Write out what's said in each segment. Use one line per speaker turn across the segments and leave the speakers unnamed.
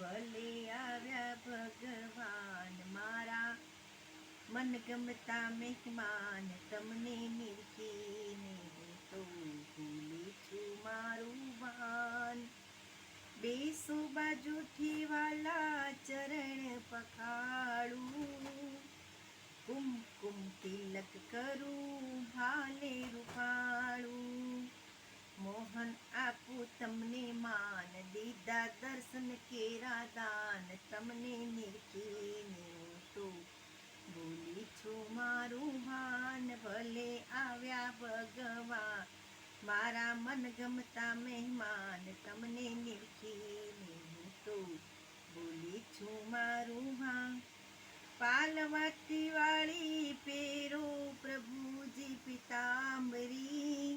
ભલે આવ્યા ભગવાન મારા મનગમતા મહેમાન, તમને નિરખીને હું તો ભૂલી છું મારું ભાન. બેસો બાજુથી વાલા ચરણ પખાડું, કુમકુમ તિલક કરું ભાલે રૂપાળું. મોહન આપું તમને માન, દીધા દર્શન કેરા દાન, તમને નિરખીને હું તો ભૂલી છું મારું ભાન. ભલે આવ્યા ભગવાન મારા મનગમતા મહેમાન, તમને નિરખીને હું તો ભૂલી છું મારું ભાન. પાલવાતી વાળી પેરો પ્રભુજી પિતાંબરી,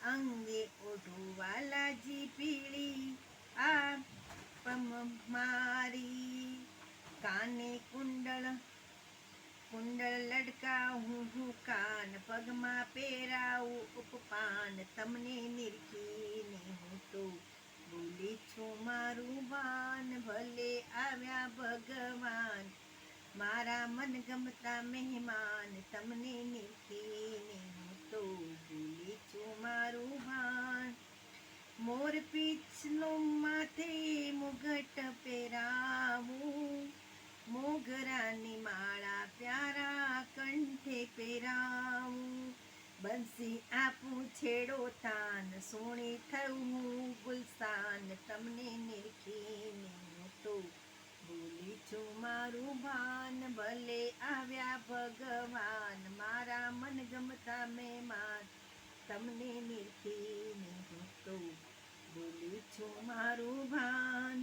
અંગે ઓઢો વાલાજી પીળી આ મારી. કાને કુંડળ લટકાવું હું કાન, પગમાં પહેરાવું ઉપપાન, તમને નિરખીને હું તો ભૂલી છું મારું ભાન. ભલે આવ્યા ભગવાન મારા મનગમતા મહેમાન, તમને નિરખીને હું તો ભૂલી છું મારું ભાન. મોરપીંછનું માથે મુગટ પહેરાવું, મોગરાની માળા પ્યારા કંઠે પહેરાવું. બંસી આપું છેડો તાન, સોણી થવું ગુલશાન, તમને નિરખીને હું તો ભૂલી છું મારું ભાન. ભલે આવ્યા ભગવાન મારા મનગમતા મહેમાન, તમને નિરખીને હું તો ભૂલી છું મારું ભાન.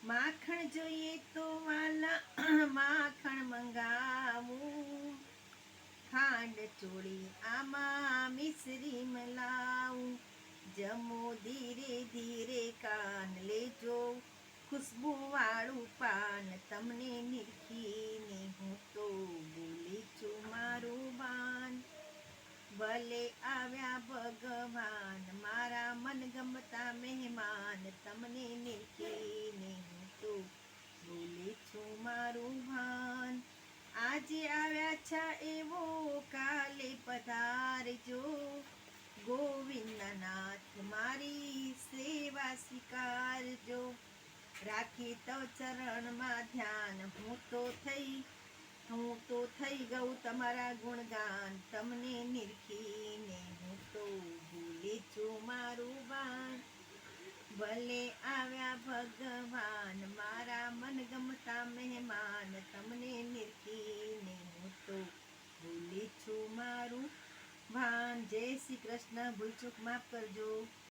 માખણ જોઈએ તો વાલા માખણ મંગાવું, ખાંડ ચોળી આમાં મિશ્રી મલાવું. જમો ધીરે ધીરે કાન, લેજો ખુશ્બુ વાળું પાન, તમને નિરખીને હું તો ભૂલી છું મારું ભાન. ભલે આવ્યા ભગવાન મારા મનગમતા મહેમાન, તમને નિરખીને હું તો ભૂલી છું મારું ભાન. આજે આવ્યા છા એવો કાલે પધારજો, ગોવિંદના નાથ મારી સેવા સ્વીકારજો. રાખી તો ચરણમાં ધ્યાન, હું તો થઈ ગઉં તમારા ગુણગાન, તમને નિરખીને હું તો ભૂલી છું મારું ભાન. ભલે આવ્યા ભગવાન મારા મનગમતા મહેમાન, તમને નિરખીને હું તો ભૂલી છું મારું ભાન. જય શ્રી કૃષ્ણ. ભૂલ ચૂક માફ કરજો.